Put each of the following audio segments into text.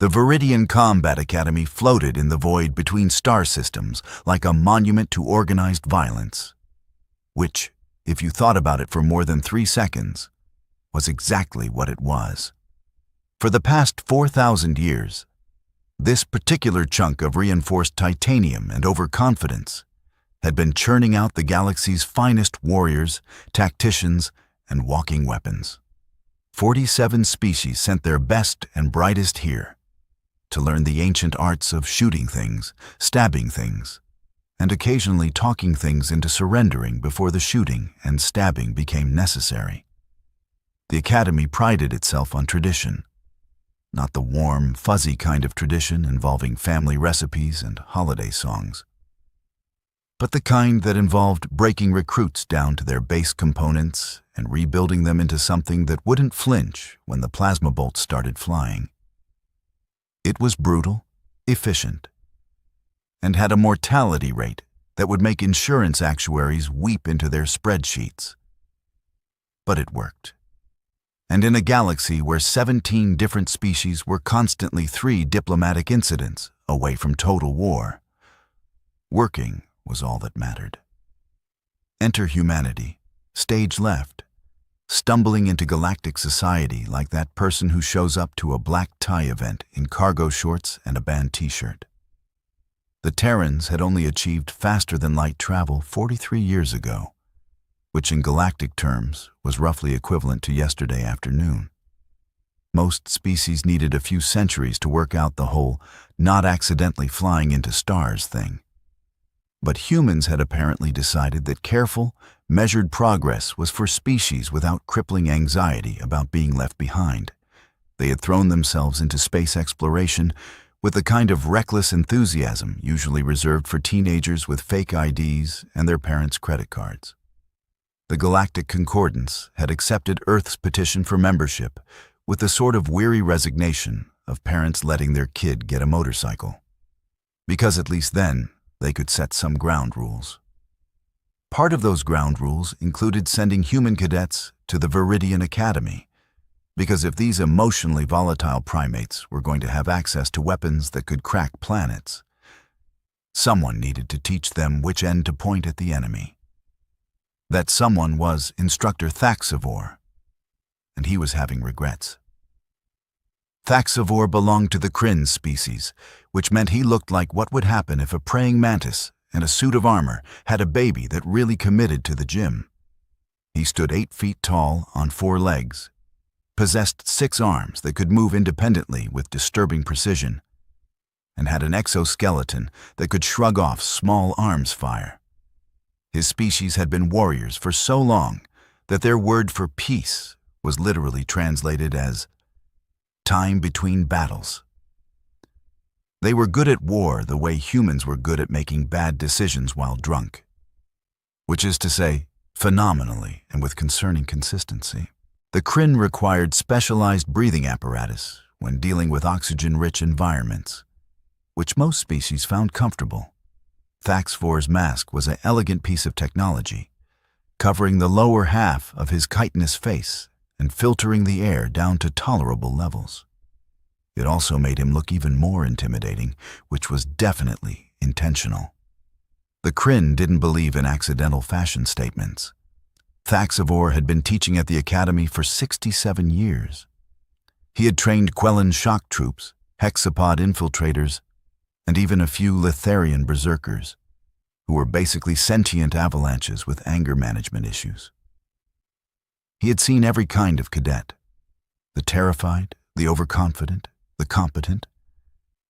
The Viridian Combat Academy floated in the void between star systems like a monument to organized violence, which, if you thought about it for more than 3 seconds, was exactly what it was. For the past 4,000 years, this particular chunk of reinforced titanium and overconfidence had been churning out the galaxy's finest warriors, tacticians, and walking weapons. 47 species sent their best and brightest here to learn the ancient arts of shooting things, stabbing things, and occasionally talking things into surrendering before the shooting and stabbing became necessary. The Academy prided itself on tradition, not the warm, fuzzy kind of tradition involving family recipes and holiday songs, but the kind that involved breaking recruits down to their base components and rebuilding them into something that wouldn't flinch when the plasma bolts started flying. It was brutal, efficient, and had a mortality rate that would make insurance actuaries weep into their spreadsheets. But it worked. And in a galaxy where 17 different species were constantly 3 diplomatic incidents away from total war, working was all that mattered. Enter humanity, stage left, stumbling into galactic society like that person who shows up to a black tie event in cargo shorts and a band t-shirt. The Terrans had only achieved faster-than-light travel 43 years ago, which in galactic terms was roughly equivalent to yesterday afternoon. Most species needed a few centuries to work out the whole not accidentally flying into stars thing. But humans had apparently decided that careful, measured progress was for species without crippling anxiety about being left behind. They had thrown themselves into space exploration with the kind of reckless enthusiasm usually reserved for teenagers with fake IDs and their parents' credit cards. The Galactic Concordance had accepted Earth's petition for membership with the sort of weary resignation of parents letting their kid get a motorcycle, because at least then they could set some ground rules. Part of those ground rules included sending human cadets to the Viridian Academy, because if these emotionally volatile primates were going to have access to weapons that could crack planets, someone needed to teach them which end to point at the enemy. That someone was Instructor Thaxivore, and he was having regrets. Thaxivore belonged to the Kryn species, which meant he looked like what would happen if a praying mantis and a suit of armor had a baby that really committed to the gym. He stood 8 feet tall on 4 legs, possessed 6 arms that could move independently with disturbing precision, and had an exoskeleton that could shrug off small arms fire. His species had been warriors for so long that their word for peace was literally translated as time between battles. They were good at war the way humans were good at making bad decisions while drunk, which is to say, phenomenally and with concerning consistency. The Kryn required specialized breathing apparatus when dealing with oxygen-rich environments, which most species found comfortable. Thaxivore's mask was an elegant piece of technology, covering the lower half of his chitinous face and filtering the air down to tolerable levels. It also made him look even more intimidating, which was definitely intentional. The Kryn didn't believe in accidental fashion statements. Thaxivore had been teaching at the academy for 67 years. He had trained Quellan shock troops, hexapod infiltrators, and even a few Litharian berserkers, who were basically sentient avalanches with anger management issues. He had seen every kind of cadet: the terrified, the overconfident, the competent,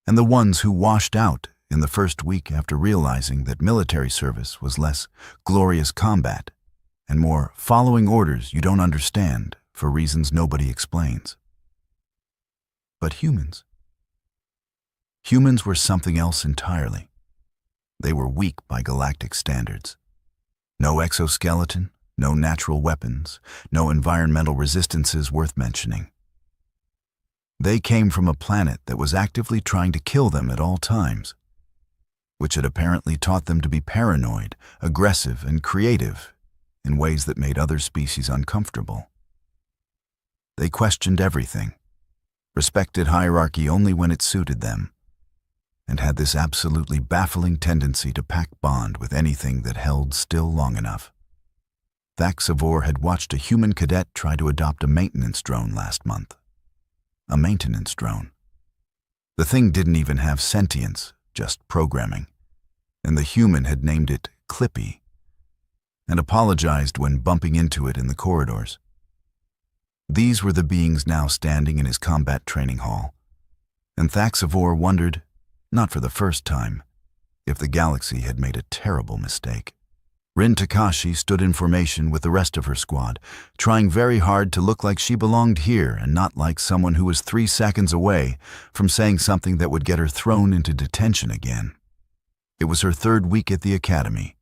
and the ones who washed out in the first week after realizing that military service was less glorious combat and more following orders you don't understand for reasons nobody explains. But humans were something else entirely. They were weak by galactic standards. No exoskeleton, no natural weapons, no environmental resistances worth mentioning. They came from a planet that was actively trying to kill them at all times, which had apparently taught them to be paranoid, aggressive, and creative in ways that made other species uncomfortable. They questioned everything. respected hierarchy only when it suited them, and had this absolutely baffling tendency to pack bond with anything that held still long enough. Thaxavor had watched a human cadet try to adopt a maintenance drone last month. A maintenance drone. The thing didn't even have sentience, just programming, and the human had named it Clippy, and apologized when bumping into it in the corridors. These were the beings now standing in his combat training hall, and Thaxavor wondered, not for the first time, if the galaxy had made a terrible mistake. Rin Takashi stood in formation with the rest of her squad, trying very hard to look like she belonged here and not like someone who was 3 seconds away from saying something that would get her thrown into detention again. It was her 3rd week at the academy,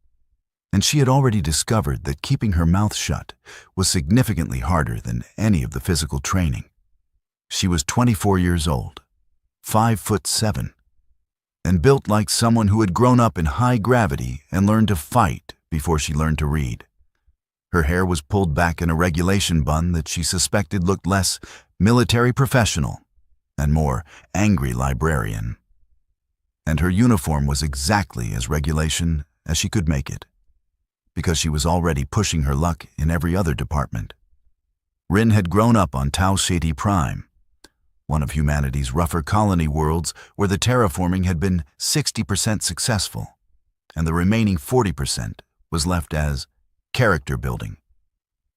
and she had already discovered that keeping her mouth shut was significantly harder than any of the physical training. She was 24 years old, 5'7", and built like someone who had grown up in high gravity and learned to fight before she learned to read. Her hair was pulled back in a regulation bun that she suspected looked less military professional and more angry librarian. And her uniform was exactly as regulation as she could make it, because she was already pushing her luck in every other department. Rin had grown up on Tau Ceti Prime, one of humanity's rougher colony worlds where the terraforming had been 60% successful, and the remaining 40% was left as character building.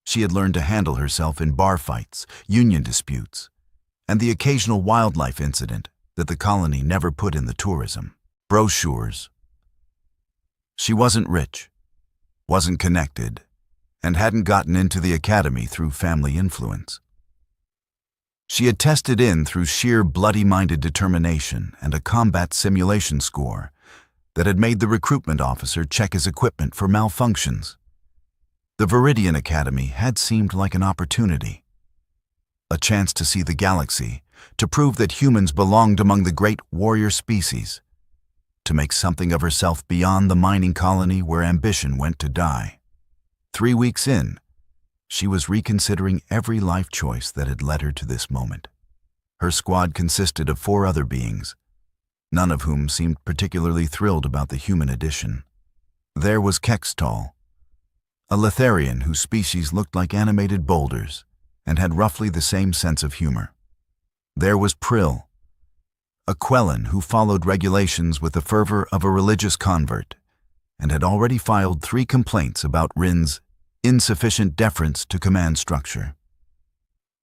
She had learned to handle herself in bar fights, union disputes, and the occasional wildlife incident that the colony never put in the tourism brochures. She wasn't rich, wasn't connected, and hadn't gotten into the academy through family influence. She had tested in through sheer bloody-minded determination and a combat simulation score that had made the recruitment officer check his equipment for malfunctions. The Viridian Academy had seemed like an opportunity, a chance to see the galaxy, to prove that humans belonged among the great warrior species, to make something of herself beyond the mining colony where ambition went to die. 3 weeks in, she was reconsidering every life choice that had led her to this moment. Her squad consisted of 4 other beings, none of whom seemed particularly thrilled about the human addition. There was Kextal, a Letharian whose species looked like animated boulders and had roughly the same sense of humor. There was Prill, a Quellan who followed regulations with the fervor of a religious convert and had already filed 3 complaints about Rin's insufficient deference to command structure.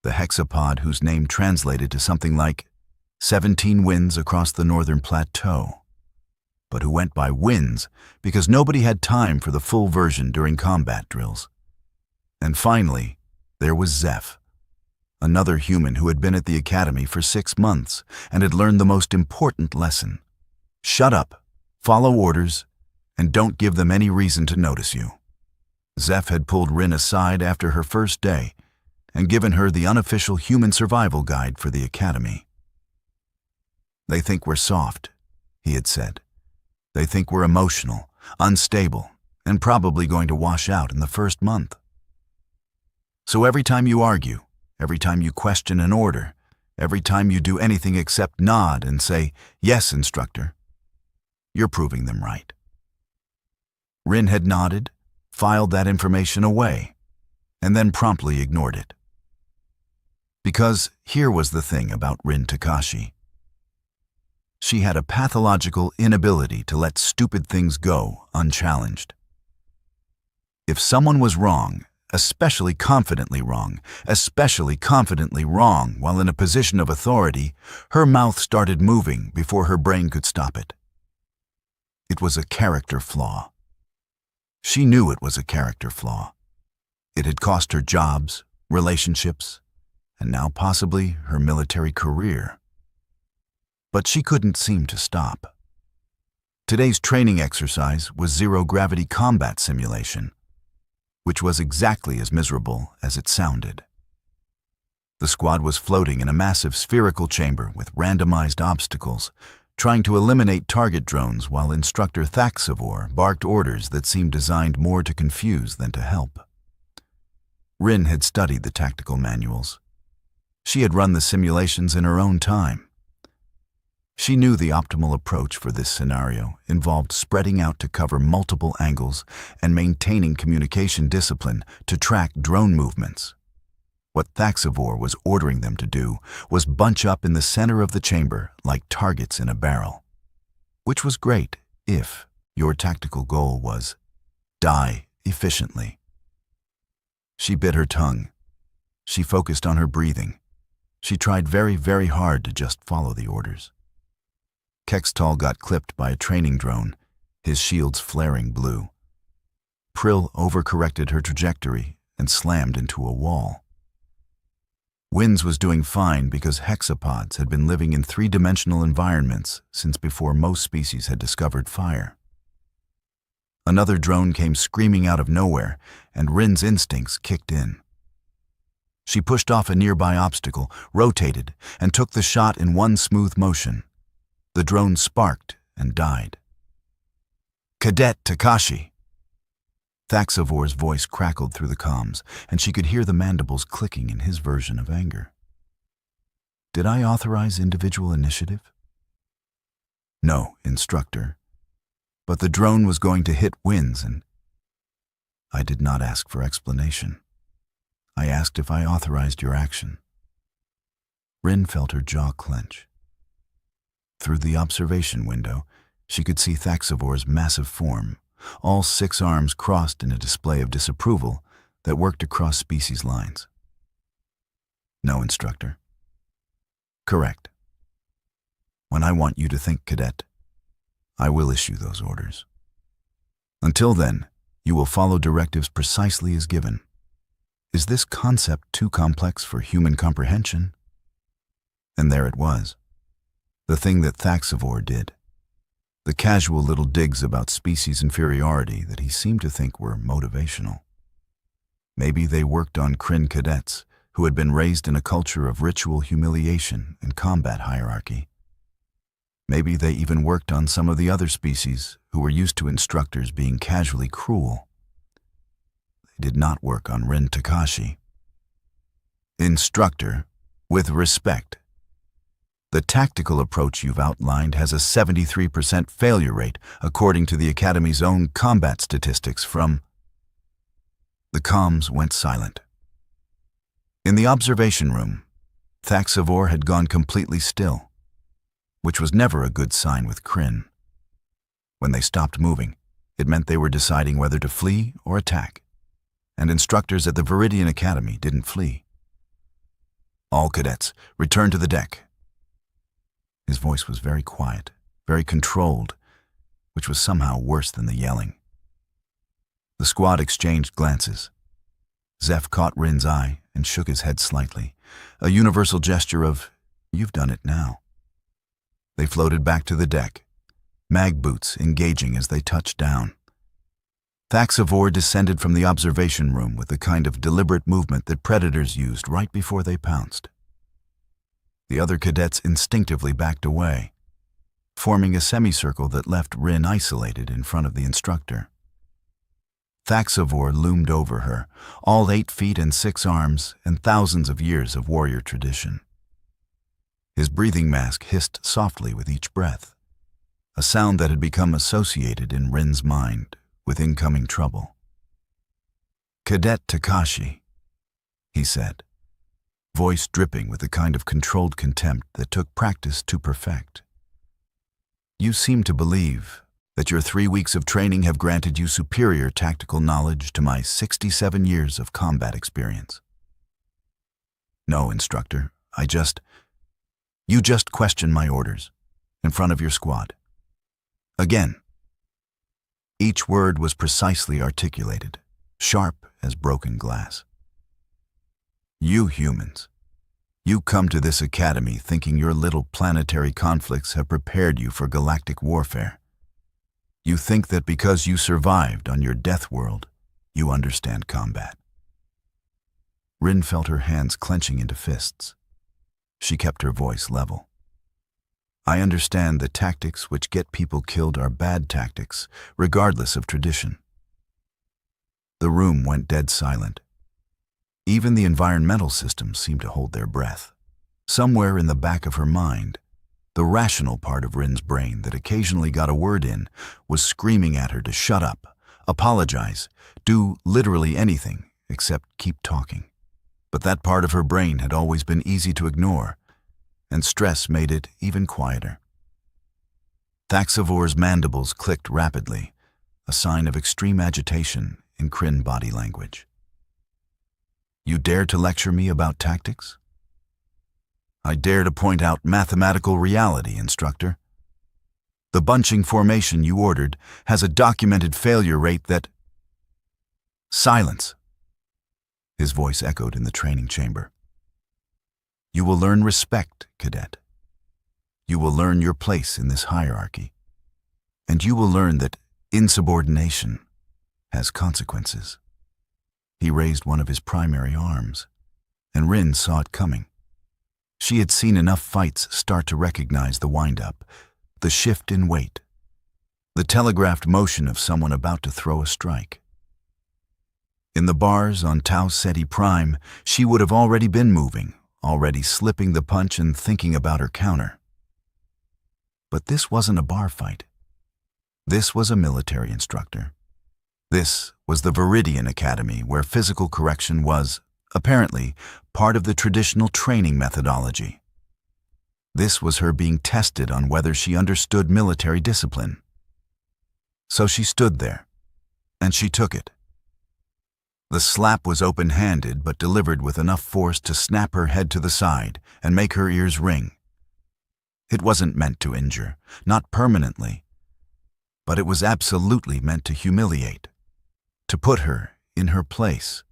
The hexapod whose name translated to something like 17 winds across the northern plateau, but who went by winds because nobody had time for the full version during combat drills. And finally, there was Zeph, another human who had been at the academy for 6 months and had learned the most important lesson. Shut up, follow orders, and don't give them any reason to notice you. Zeph had pulled Rin aside after her first day and given her the unofficial human survival guide for the academy. "They think we're soft," he had said. "They think we're emotional, unstable, and probably going to wash out in the first month. So every time you argue, every time you question an order, every time you do anything except nod and say, 'Yes, instructor,' you're proving them right." Rin had nodded, filed that information away, and then promptly ignored it. Because here was the thing about Rin Takashi. She had a pathological inability to let stupid things go unchallenged. If someone was wrong, especially confidently wrong while in a position of authority, her mouth started moving before her brain could stop it. It was a character flaw. She knew it was a character flaw. It had cost her jobs, relationships, and now possibly her military career. But she couldn't seem to stop. Today's training exercise was zero-gravity combat simulation, which was exactly as miserable as it sounded. The squad was floating in a massive spherical chamber with randomized obstacles, trying to eliminate target drones while Instructor Thaxavor barked orders that seemed designed more to confuse than to help. Rin had studied the tactical manuals. She had run the simulations in her own time. She knew the optimal approach for this scenario involved spreading out to cover multiple angles and maintaining communication discipline to track drone movements. What Thaxavor was ordering them to do was bunch up in the center of the chamber like targets in a barrel, which was great if your tactical goal was die efficiently. She bit her tongue. She focused on her breathing. She tried very, very hard to just follow the orders. Kextal got clipped by a training drone, his shields flaring blue. Prill overcorrected her trajectory and slammed into a wall. Winds was doing fine because hexapods had been living in three-dimensional environments since before most species had discovered fire. Another drone came screaming out of nowhere, and Rin's instincts kicked in. She pushed off a nearby obstacle, rotated, and took the shot in one smooth motion. The drone sparked and died. "Cadet Takashi!" Thaxavor's voice crackled through the comms, and she could hear the mandibles clicking in his version of anger. "Did I authorize individual initiative?" "No, Instructor. But the drone was going to hit Winds, and I did not ask for explanation. I asked if I authorized your action." Rin felt her jaw clench. Through the observation window, she could see Thaxavor's massive form, all 6 arms crossed in a display of disapproval that worked across species lines. "No, Instructor." "Correct. When I want you to think, Cadet, I will issue those orders. Until then, you will follow directives precisely as given. Is this concept too complex for human comprehension?" And there it was. The thing that Thaxavor did. The casual little digs about species inferiority that he seemed to think were motivational. Maybe they worked on Kryn cadets who had been raised in a culture of ritual humiliation and combat hierarchy. Maybe they even worked on some of the other species who were used to instructors being casually cruel. They did not work on Rin Takashi. "Instructor, with respect, the tactical approach you've outlined has a 73% failure rate according to the Academy's own combat statistics from..." The comms went silent. In the observation room, Thaxavor had gone completely still, which was never a good sign with Kryn. When they stopped moving, it meant they were deciding whether to flee or attack, and instructors at the Viridian Academy didn't flee. "All cadets, return to the deck." His voice was very quiet, very controlled, which was somehow worse than the yelling. The squad exchanged glances. Zeph caught Rin's eye and shook his head slightly, a universal gesture of, "You've done it now." They floated back to the deck, mag boots engaging as they touched down. Thaxavor descended from the observation room with the kind of deliberate movement that predators used right before they pounced. The other cadets instinctively backed away, forming a semicircle that left Rin isolated in front of the instructor. Thaxavor loomed over her, all 8 feet and 6 arms and thousands of years of warrior tradition. His breathing mask hissed softly with each breath, a sound that had become associated in Rin's mind with incoming trouble. "Cadet Takashi," he said, voice dripping with the kind of controlled contempt that took practice to perfect. "You seem to believe that your 3 weeks of training have granted you superior tactical knowledge to my 67 years of combat experience." "No, Instructor, you just questioned my orders in front of your squad. Again." Each word was precisely articulated, sharp as broken glass. "You humans, you come to this academy thinking your little planetary conflicts have prepared you for galactic warfare. You think that because you survived on your death world, you understand combat." Rin felt her hands clenching into fists. She kept her voice level. "I understand that tactics which get people killed are bad tactics, regardless of tradition." The room went dead silent. Even the environmental systems seemed to hold their breath. Somewhere in the back of her mind, the rational part of Rin's brain that occasionally got a word in was screaming at her to shut up, apologize, do literally anything except keep talking. But that part of her brain had always been easy to ignore, and stress made it even quieter. Thaxavor's mandibles clicked rapidly, a sign of extreme agitation in Kryn body language. "You dare to lecture me about tactics?" "I dare to point out mathematical reality, Instructor. The bunching formation you ordered has a documented failure rate that—" "Silence!" His voice echoed in the training chamber. "You will learn respect, cadet. You will learn your place in this hierarchy. And you will learn that insubordination has consequences." He raised one of his primary arms, and Rin saw it coming. She had seen enough fights start to recognize the wind-up, the shift in weight, the telegraphed motion of someone about to throw a strike. In the bars on Tau Ceti Prime, she would have already been moving, already slipping the punch and thinking about her counter. But this wasn't a bar fight. This was a military instructor. This was the Viridian Academy, where physical correction was, apparently, part of the traditional training methodology. This was her being tested on whether she understood military discipline. So she stood there, and she took it. The slap was open-handed but delivered with enough force to snap her head to the side and make her ears ring. It wasn't meant to injure, not permanently, but it was absolutely meant to humiliate, to put her in her place,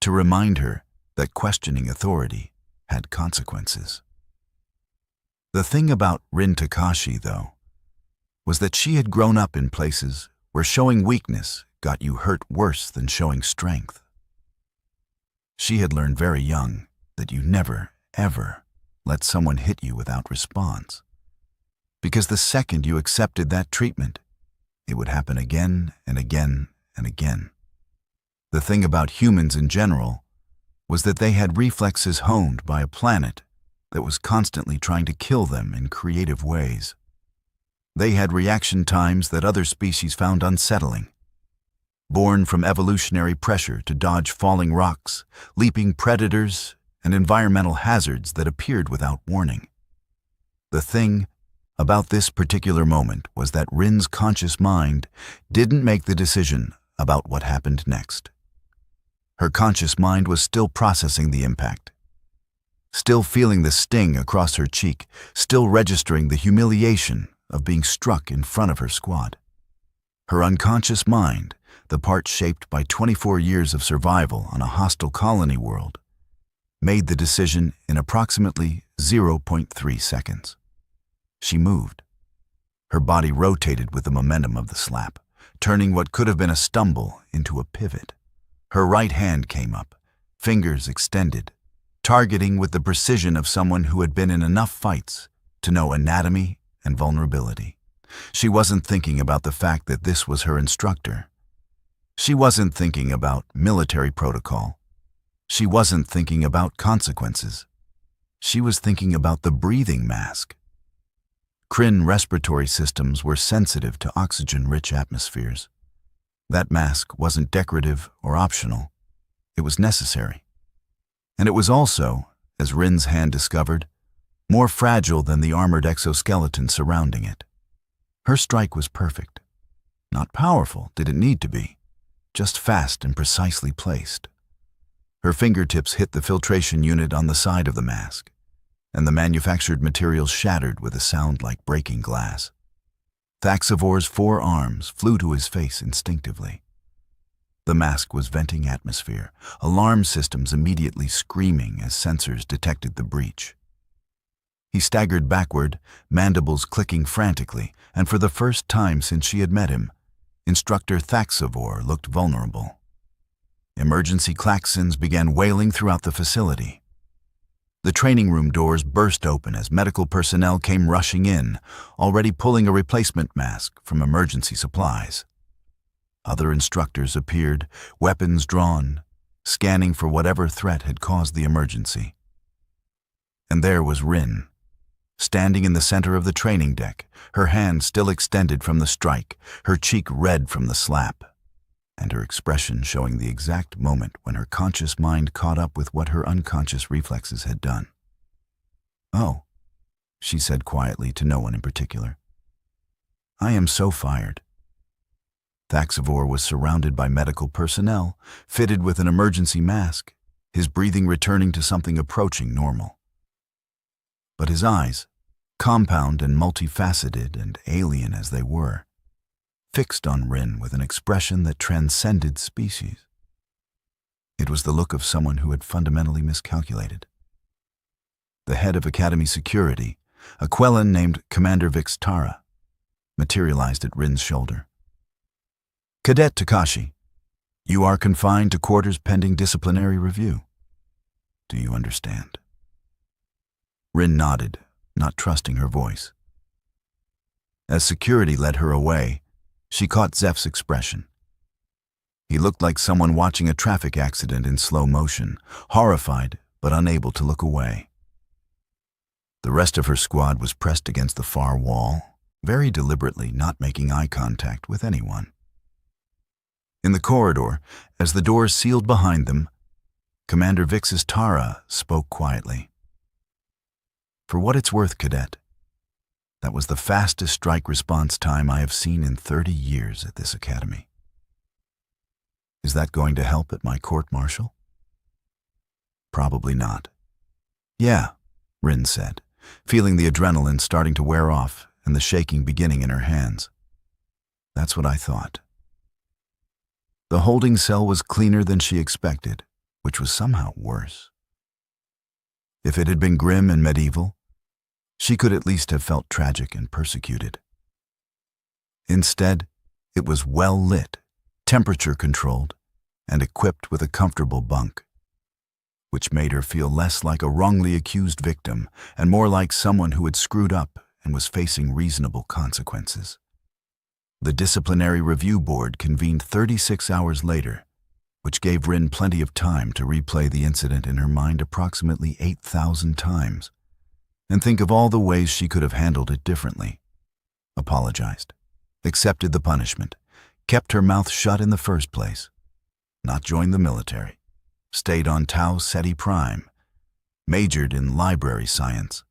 to remind her that questioning authority had consequences. The thing about Rin Takashi, though, was that she had grown up in places where showing weakness got you hurt worse than showing strength. She had learned very young that you never, ever let someone hit you without response, because the second you accepted that treatment, it would happen again and again and again. The thing about humans in general was that they had reflexes honed by a planet that was constantly trying to kill them in creative ways. They had reaction times that other species found unsettling. Born from evolutionary pressure to dodge falling rocks, leaping predators, and environmental hazards that appeared without warning. The thing about this particular moment was that Rin's conscious mind didn't make the decision about what happened next. Her conscious mind was still processing the impact, still feeling the sting across her cheek, still registering the humiliation of being struck in front of her squad. Her unconscious mind, the part shaped by 24 years of survival on a hostile colony world, made the decision in approximately 0.3 seconds. She moved. Her body rotated with the momentum of the slap, turning what could have been a stumble into a pivot. Her right hand came up, fingers extended, targeting with the precision of someone who had been in enough fights to know anatomy and vulnerability. She wasn't thinking about the fact that this was her instructor. She wasn't thinking about military protocol. She wasn't thinking about consequences. She was thinking about the breathing mask. Kryn respiratory systems were sensitive to oxygen-rich atmospheres. That mask wasn't decorative or optional. It was necessary. And it was also, as Rin's hand discovered, more fragile than the armored exoskeleton surrounding it. Her strike was perfect. Not powerful, did it need to be, just fast and precisely placed. Her fingertips hit the filtration unit on the side of the mask, and the manufactured material shattered with a sound like breaking glass. Thaxavor's 4 arms flew to his face instinctively. The mask was venting atmosphere, alarm systems immediately screaming as sensors detected the breach. He staggered backward, mandibles clicking frantically, and for the first time since she had met him, Instructor Thaxavor looked vulnerable. Emergency klaxons began wailing throughout the facility. The training room doors burst open as medical personnel came rushing in, already pulling a replacement mask from emergency supplies. Other instructors appeared, weapons drawn, scanning for whatever threat had caused the emergency. And there was Rin, standing in the center of the training deck, her hand still extended from the strike, her cheek red from the slap, and her expression showing the exact moment when her conscious mind caught up with what her unconscious reflexes had done. "Oh," she said quietly to no one in particular. "I am so fired." Thaxavor was surrounded by medical personnel, fitted with an emergency mask, his breathing returning to something approaching normal. But his eyes, compound and multifaceted and alien as they were, fixed on Rin with an expression that transcended species. It was the look of someone who had fundamentally miscalculated. The head of Academy Security, a Quellan named Commander Vixtara, materialized at Rin's shoulder. "Cadet Takashi, you are confined to quarters pending disciplinary review. Do you understand?" Rin nodded, not trusting her voice. As security led her away, she caught Zeph's expression. He looked like someone watching a traffic accident in slow motion, horrified but unable to look away. The rest of her squad was pressed against the far wall, very deliberately not making eye contact with anyone. In the corridor, as the doors sealed behind them, Commander Vix's Tara spoke quietly. "For what it's worth, Cadet, that was the fastest strike response time I have seen in 30 years at this academy. Is that going to help at my court-martial?" "Probably not." "Yeah," Rin said, feeling the adrenaline starting to wear off and the shaking beginning in her hands. "That's what I thought." The holding cell was cleaner than she expected, which was somehow worse. If it had been grim and medieval, she could at least have felt tragic and persecuted. Instead, it was well lit, temperature-controlled, and equipped with a comfortable bunk, which made her feel less like a wrongly accused victim and more like someone who had screwed up and was facing reasonable consequences. The disciplinary review board convened 36 hours later, which gave Rin plenty of time to replay the incident in her mind approximately 8,000 times and think of all the ways she could have handled it differently. Apologized, accepted the punishment, kept her mouth shut in the first place, not joined the military, stayed on Tau Ceti Prime, majored in library science.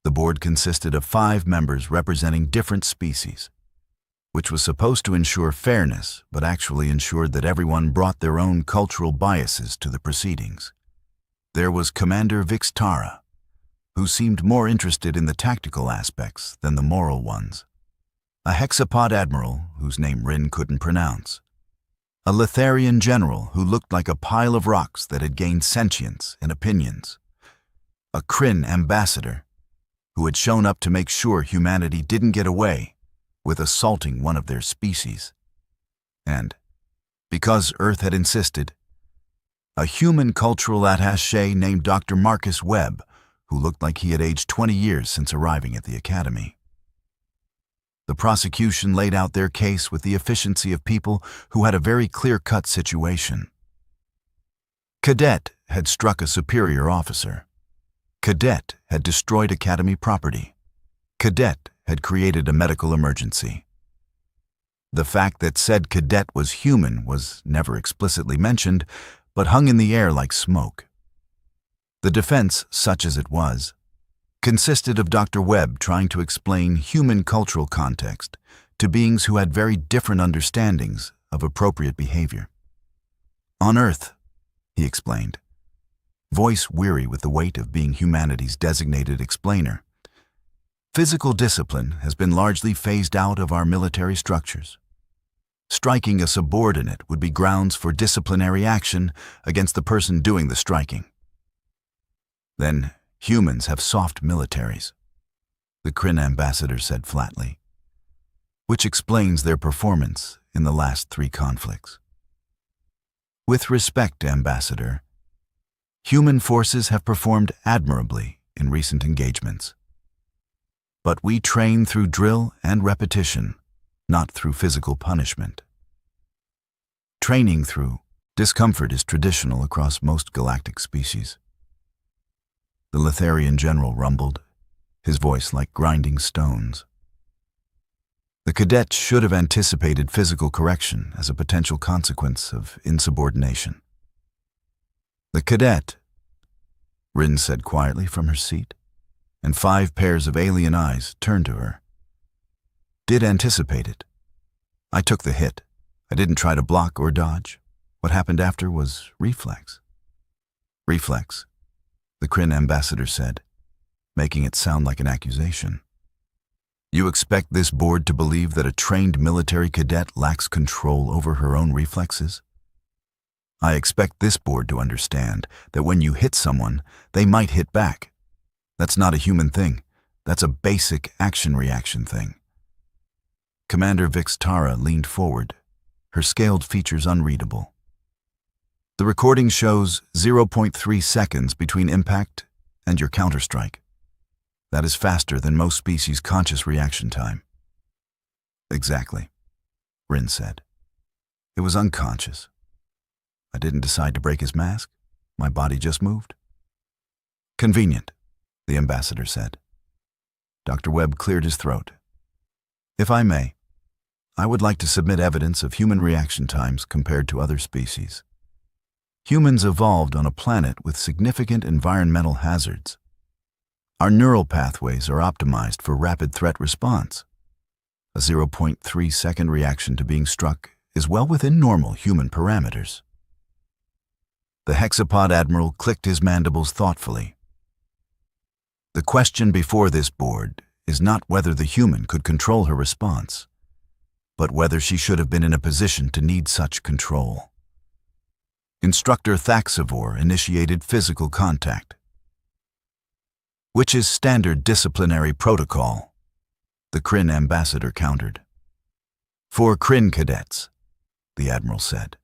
The board consisted of 5 members representing different species, which was supposed to ensure fairness, but actually ensured that everyone brought their own cultural biases to the proceedings. There was Commander Vixtara, who seemed more interested in the tactical aspects than the moral ones. A hexapod admiral, whose name Rin couldn't pronounce. A Litharian general who looked like a pile of rocks that had gained sentience and opinions. A Kryn ambassador, who had shown up to make sure humanity didn't get away with assaulting one of their species. And, because Earth had insisted, a human cultural attaché named Dr. Marcus Webb, who looked like he had aged 20 years since arriving at the academy. The prosecution laid out their case with the efficiency of people who had a very clear-cut situation. Cadet had struck a superior officer. Cadet had destroyed academy property. Cadet had created a medical emergency. The fact that said cadet was human was never explicitly mentioned, but hung in the air like smoke. The defense, such as it was, consisted of Dr. Webb trying to explain human cultural context to beings who had very different understandings of appropriate behavior. "On Earth," he explained, voice weary with the weight of being humanity's designated explainer, "physical discipline has been largely phased out of our military structures. Striking a subordinate would be grounds for disciplinary action against the person doing the striking. Then humans have soft militaries," the Kryn ambassador said flatly, "which explains their performance in the last 3 conflicts. With respect, Ambassador, human forces have performed admirably in recent engagements. But we train through drill and repetition, not through physical punishment. Training through discomfort is traditional across most galactic species. the Letharian general rumbled, his voice like grinding stones. The cadet should have anticipated physical correction as a potential consequence of insubordination. The cadet, Rin said quietly from her seat, and 5 pairs of alien eyes turned to her. Did anticipate it. I took the hit. I didn't try to block or dodge. What happened after was reflex. Reflex, the Kryn ambassador said, making it sound like an accusation. You expect this board to believe that a trained military cadet lacks control over her own reflexes? I expect this board to understand that when you hit someone, they might hit back. That's not a human thing. That's a basic action-reaction thing. Commander Vix Tara leaned forward, her scaled features unreadable. The recording shows 0.3 seconds between impact and your counterstrike. That is faster than most species' conscious reaction time. Exactly, Rin said. It was unconscious. I didn't decide to break his mask. My body just moved. Convenient, the ambassador said. Dr. Webb cleared his throat. If I may, I would like to submit evidence of human reaction times compared to other species. Humans evolved on a planet with significant environmental hazards. Our neural pathways are optimized for rapid threat response. A 0.3 second reaction to being struck is well within normal human parameters. The hexapod admiral clicked his mandibles thoughtfully. The question before this board is not whether the human could control her response, but whether she should have been in a position to need such control. Instructor Thaxivore initiated physical contact, which is standard disciplinary protocol, the Kryn ambassador countered. For Kryn cadets, the admiral said,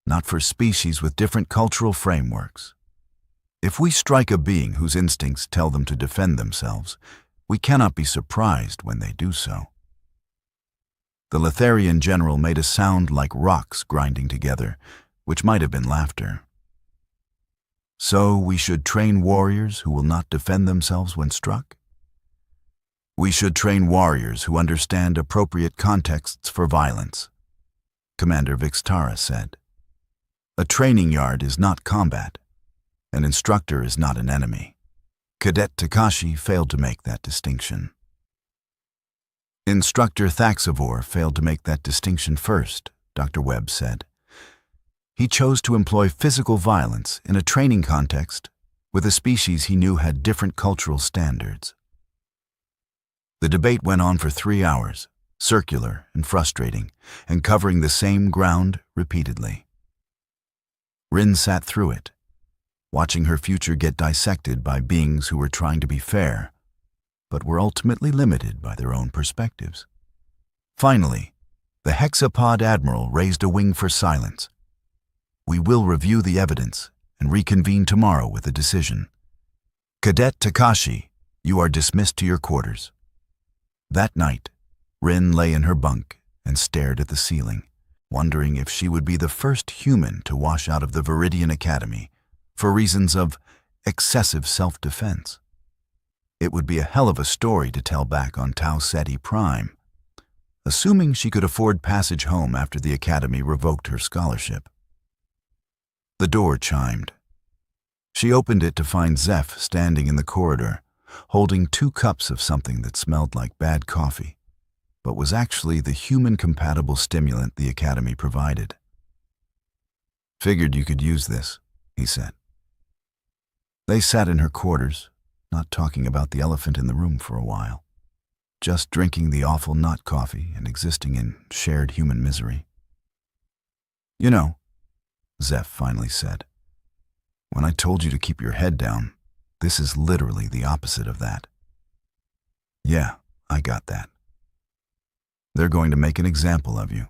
not for species with different cultural frameworks. If we strike a being whose instincts tell them to defend themselves, we cannot be surprised when they do so. The Letharian general made a sound like rocks grinding together, which might have been laughter. So we should train warriors who will not defend themselves when struck? We should train warriors who understand appropriate contexts for violence, Commander Vix Tara said. A training yard is not combat. An instructor is not an enemy. Cadet Takashi failed to make that distinction. Instructor Thaxivore failed to make that distinction first, Dr. Webb said. He chose to employ physical violence in a training context with a species he knew had different cultural standards. The debate went on for 3 hours, circular and frustrating, and covering the same ground repeatedly. Rin sat through it, watching her future get dissected by beings who were trying to be fair, but were ultimately limited by their own perspectives. Finally, the hexapod admiral raised a wing for silence. We will review the evidence and reconvene tomorrow with a decision. Cadet Takashi, you are dismissed to your quarters. That night, Rin lay in her bunk and stared at the ceiling, wondering if she would be the first human to wash out of the Viridian Academy for reasons of excessive self-defense. It would be a hell of a story to tell back on Tau Ceti Prime, assuming she could afford passage home after the Academy revoked her scholarship. The door chimed. She opened it to find Zeph standing in the corridor, holding 2 cups of something that smelled like bad coffee, but was actually the human-compatible stimulant the Academy provided. Figured you could use this, he said. They sat in her quarters, not talking about the elephant in the room for a while, just drinking the awful not coffee and existing in shared human misery. You know, Zeph finally said, when I told you to keep your head down, this is literally the opposite of that. Yeah, I got that. They're going to make an example of you,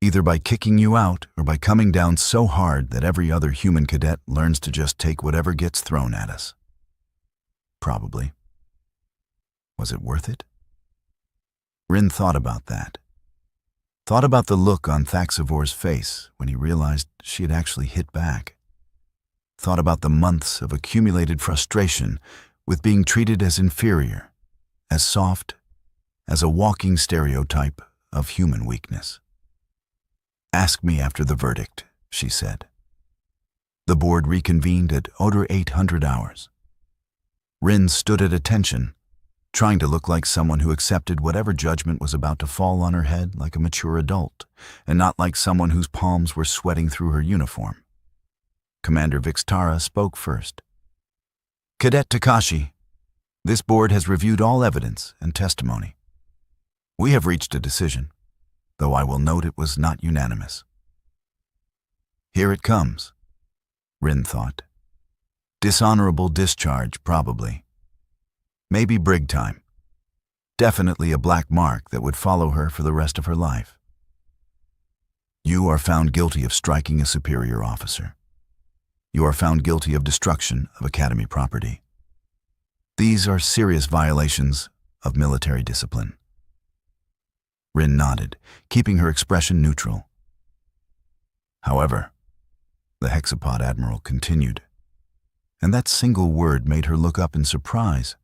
either by kicking you out or by coming down so hard that every other human cadet learns to just take whatever gets thrown at us. Probably. Was it worth it? Rin thought about that. Thought about the look on Thaxivore's face when he realized she had actually hit back. thought about the months of accumulated frustration with being treated as inferior, as soft, as a walking stereotype of human weakness. "Ask me after the verdict," she said. The board reconvened at Oder 800 hours. Rin stood at attention, trying to look like someone who accepted whatever judgment was about to fall on her head like a mature adult, and not like someone whose palms were sweating through her uniform. Commander Vixtara spoke first. "Cadet Takashi, this board has reviewed all evidence and testimony. We have reached a decision, though I will note it was not unanimous." Here it comes, Rin thought. Dishonorable discharge, probably. Maybe brig time. Definitely a black mark that would follow her for the rest of her life. "You are found guilty of striking a superior officer. You are found guilty of destruction of Academy property. These are serious violations of military discipline." Rin nodded, keeping her expression neutral. "However," the hexapod admiral continued, and that single word made her look up in surprise,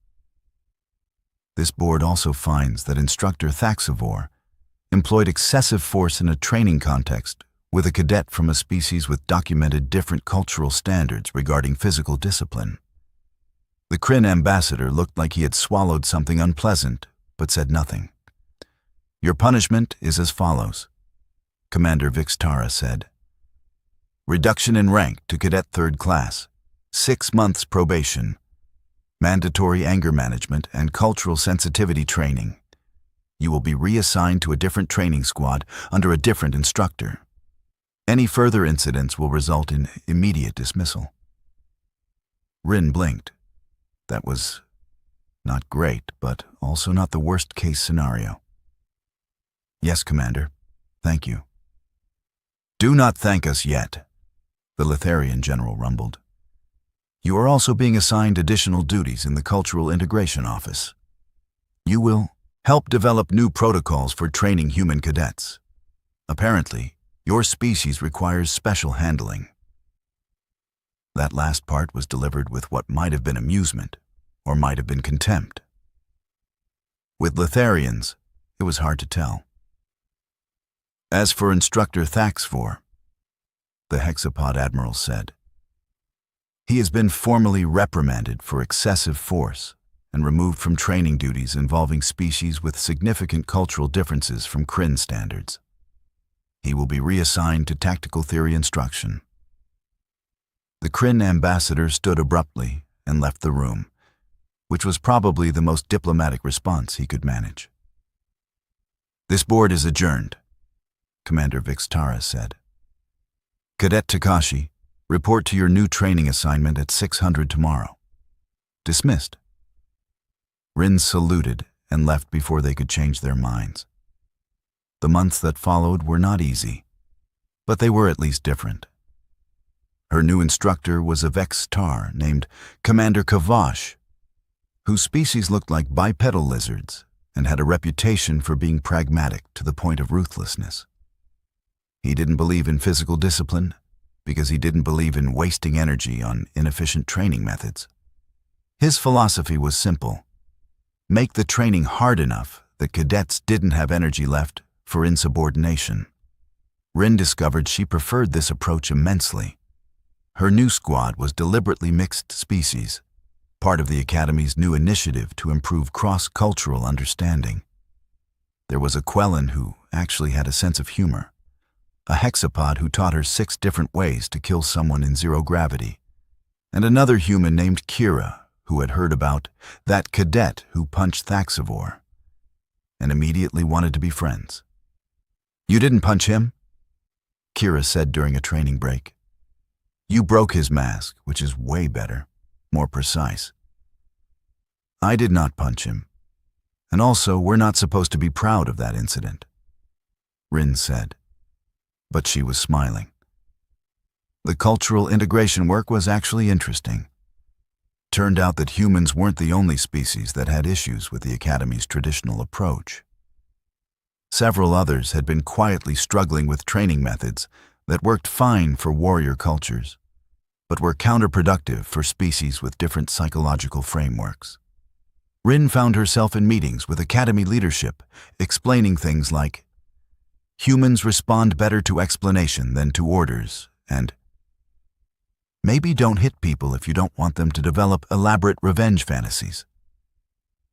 "this board also finds that Instructor Thaxivor employed excessive force in a training context with a cadet from a species with documented different cultural standards regarding physical discipline." The Kryn ambassador looked like he had swallowed something unpleasant, but said nothing. "Your punishment is as follows," Commander Vixtara said. "Reduction in rank to Cadet 3rd Class, 6 months probation, mandatory anger management and cultural sensitivity training. You will be reassigned to a different training squad under a different instructor. Any further incidents will result in immediate dismissal." Rin blinked. That was not great, but also not the worst-case scenario. "Yes, Commander. Thank you." "Do not thank us yet," the Litharian general rumbled. "You are also being assigned additional duties in the Cultural Integration Office. You will help develop new protocols for training human cadets. Apparently, your species requires special handling." That last part was delivered with what might have been amusement, or might have been contempt. With Litharians, it was hard to tell. "As for Instructor Thaxivor," the hexapod admiral said, "he has been formally reprimanded for excessive force and removed from training duties involving species with significant cultural differences from Kryn standards. He will be reassigned to tactical theory instruction." The Kryn ambassador stood abruptly and left the room, which was probably the most diplomatic response he could manage. "This board is adjourned," Commander Vixtara said. "Cadet Takashi, report to your new training assignment at 600 tomorrow. Dismissed." Rin saluted and left before they could change their minds. The months that followed were not easy, but they were at least different. Her new instructor was a Vex-Tar named Commander Kavash, whose species looked like bipedal lizards and had a reputation for being pragmatic to the point of ruthlessness. He didn't believe in physical discipline because he didn't believe in wasting energy on inefficient training methods. His philosophy was simple: make the training hard enough that cadets didn't have energy left for insubordination. Rin discovered she preferred this approach immensely. Her new squad was deliberately mixed species, part of the Academy's new initiative to improve cross-cultural understanding. There was a Quellan who actually had a sense of humor, a hexapod who taught her 6 different ways to kill someone in zero gravity, and another human named Kira who had heard about that cadet who punched Thaxivor and immediately wanted to be friends. "You didn't punch him," Kira said during a training break. "You broke his mask, which is way better, more precise." "I did not punch him, and also we're not supposed to be proud of that incident," Rin said, but she was smiling. The cultural integration work was actually interesting. Turned out that humans weren't the only species that had issues with the Academy's traditional approach. Several others had been quietly struggling with training methods that worked fine for warrior cultures, but were counterproductive for species with different psychological frameworks. Rin found herself in meetings with Academy leadership, explaining things like, "Humans respond better to explanation than to orders," and "Maybe don't hit people if you don't want them to develop elaborate revenge fantasies."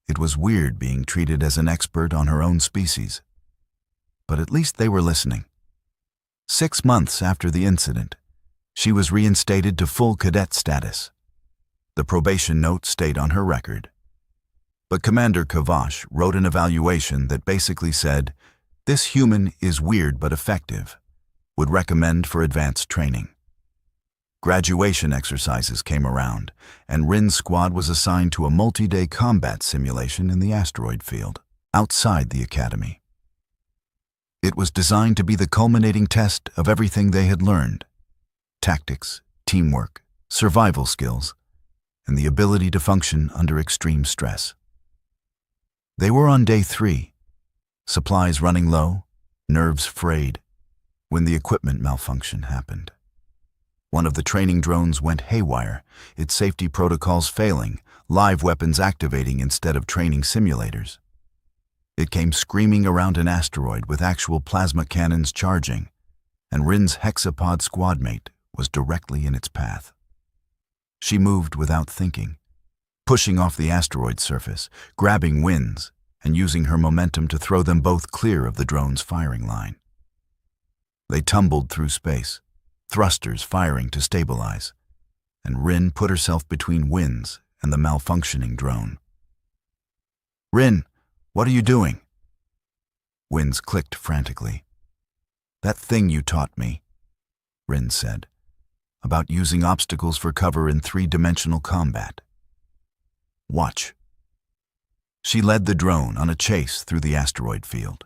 It was weird being treated as an expert on her own species. But at least they were listening. 6 months after the incident, she was reinstated to full cadet status. The probation note stayed on her record. But Commander Kavash wrote an evaluation that basically said, "This human is weird but effective. Would recommend for advanced training." Graduation exercises came around, and Rin's squad was assigned to a multi-day combat simulation in the asteroid field, outside the Academy. It was designed to be the culminating test of everything they had learned: tactics, teamwork, survival skills, and the ability to function under extreme stress. They were on day 3, supplies running low, nerves frayed, when the equipment malfunction happened. One of the training drones went haywire, its safety protocols failing, live weapons activating instead of training simulators. It came screaming around an asteroid with actual plasma cannons charging, and Rin's hexapod squadmate was directly in its path. She moved without thinking, pushing off the asteroid surface, grabbing winds, and using her momentum to throw them both clear of the drone's firing line. They tumbled through space, thrusters firing to stabilize, and Rin put herself between winds and the malfunctioning drone. "Rin, what are you doing?" Winds clicked frantically. "That thing you taught me," Rin said, "about using obstacles for cover in 3-dimensional combat. Watch." She led the drone on a chase through the asteroid field,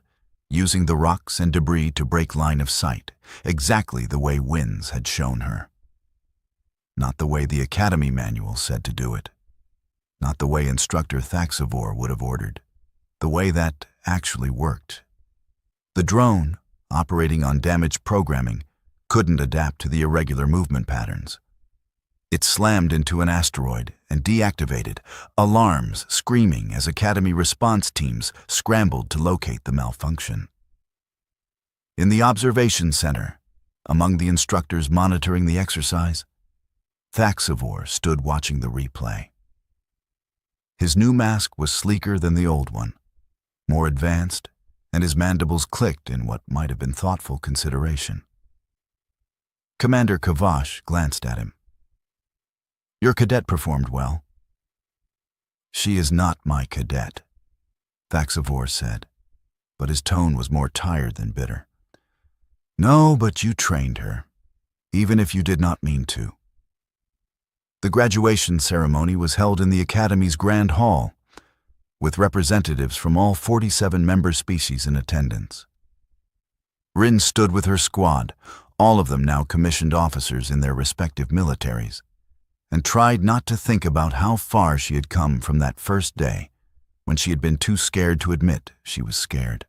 using the rocks and debris to break line of sight, exactly the way Winds had shown her. Not the way the Academy manual said to do it. Not the way Instructor Thaxavor would have ordered. The way that actually worked. The drone, operating on damaged programming, couldn't adapt to the irregular movement patterns. It slammed into an asteroid and deactivated, alarms screaming as Academy response teams scrambled to locate the malfunction. In the observation center, among the instructors monitoring the exercise, Thaxavor stood watching the replay. His new mask was sleeker than the old one, more advanced, and his mandibles clicked in what might have been thoughtful consideration. Commander Kavash glanced at him. "Your cadet performed well." "She is not my cadet," Thaxavor said, but his tone was more tired than bitter. "No, but you trained her, even if you did not mean to." The graduation ceremony was held in the Academy's Grand Hall, with representatives from all 47 member species in attendance. Rin stood with her squad, all of them now commissioned officers in their respective militaries, and tried not to think about how far she had come from that first day when she had been too scared to admit she was scared.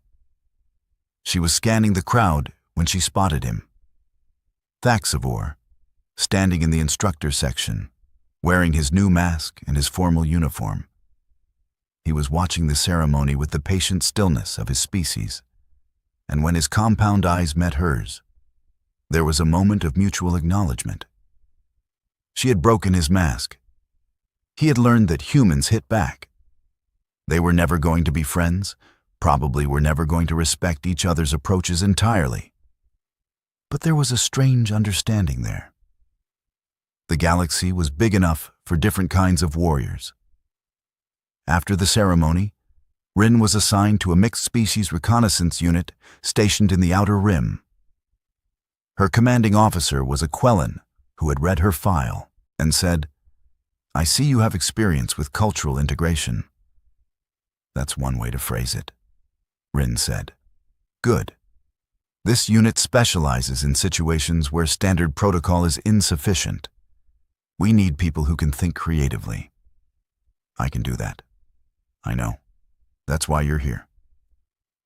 She was scanning the crowd when she spotted him. Thaxavor, standing in the instructor section, wearing his new mask and his formal uniform. He was watching the ceremony with the patient stillness of his species, and when his compound eyes met hers, there was a moment of mutual acknowledgement. She had broken his mask. He had learned that humans hit back. They were never going to be friends, probably were never going to respect each other's approaches entirely. But there was a strange understanding there. The galaxy was big enough for different kinds of warriors. After the ceremony, Rin was assigned to a mixed-species reconnaissance unit stationed in the Outer Rim. Her commanding officer was a Quellan who had read her file and said, "I see you have experience with cultural integration." "That's one way to phrase it," Rin said. "Good. This unit specializes in situations where standard protocol is insufficient. We need people who can think creatively." "I can do that." "I know. That's why you're here."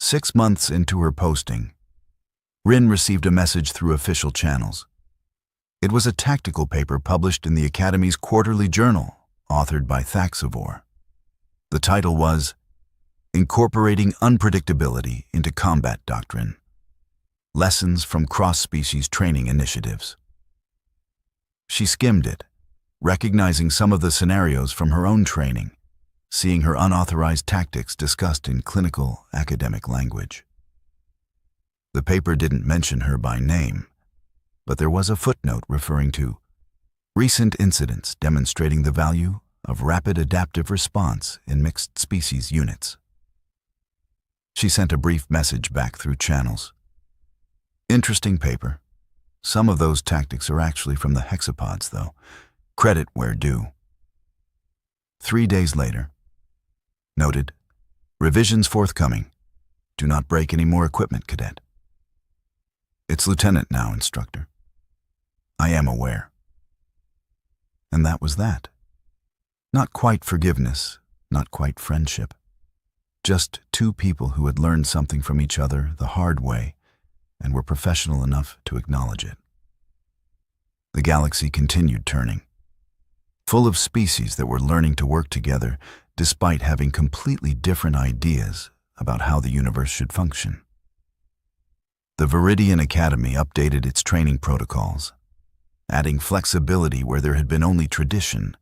6 months into her posting, Rin received a message through official channels. It was a tactical paper published in the Academy's quarterly journal, authored by Thaxavor. The title was Incorporating Unpredictability into Combat Doctrine: Lessons from Cross-Species Training Initiatives. She skimmed it, recognizing some of the scenarios from her own training, seeing her unauthorized tactics discussed in clinical academic language. The paper didn't mention her by name, but there was a footnote referring to recent incidents demonstrating the value of rapid adaptive response in mixed species units. She sent a brief message back through channels. Interesting paper. Some of those tactics are actually from the hexapods, though. Credit where due. 3 days later. Noted. Revisions forthcoming. Do not break any more equipment, Cadet. It's Lieutenant now, Instructor. I am aware. And that was that. Not quite forgiveness, not quite friendship. Just two people who had learned something from each other the hard way and were professional enough to acknowledge it. The galaxy continued turning, full of species that were learning to work together despite having completely different ideas about how the universe should function. The Viridian Academy updated its training protocols, adding flexibility where there had been only tradition,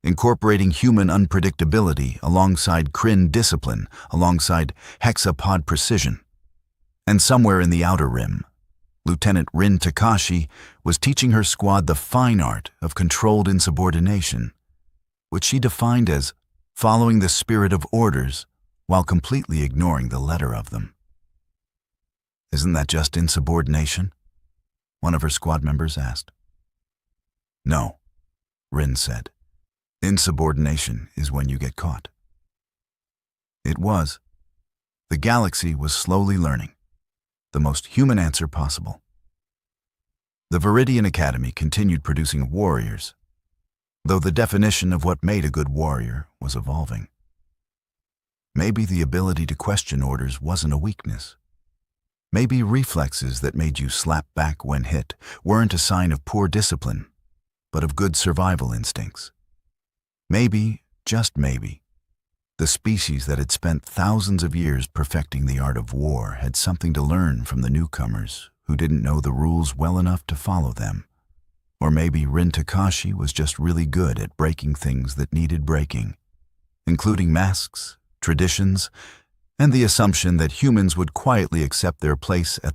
incorporating human unpredictability alongside Kryn discipline, alongside hexapod precision. And somewhere in the Outer Rim, Lieutenant Rin Takashi was teaching her squad the fine art of controlled insubordination, which she defined as following the spirit of orders while completely ignoring the letter of them. Isn't that just insubordination? One of her squad members asked. No, Rin said. Insubordination is when you get caught. It was. The galaxy was slowly learning. The most human answer possible. The Viridian Academy continued producing warriors, though the definition of what made a good warrior was evolving. Maybe the ability to question orders wasn't a weakness. Maybe reflexes that made you slap back when hit weren't a sign of poor discipline, but of good survival instincts. Maybe, just maybe, the species that had spent thousands of years perfecting the art of war had something to learn from the newcomers who didn't know the rules well enough to follow them. Or maybe Rin Takashi was just really good at breaking things that needed breaking, including masks, traditions, and the assumption that humans would quietly accept their place at the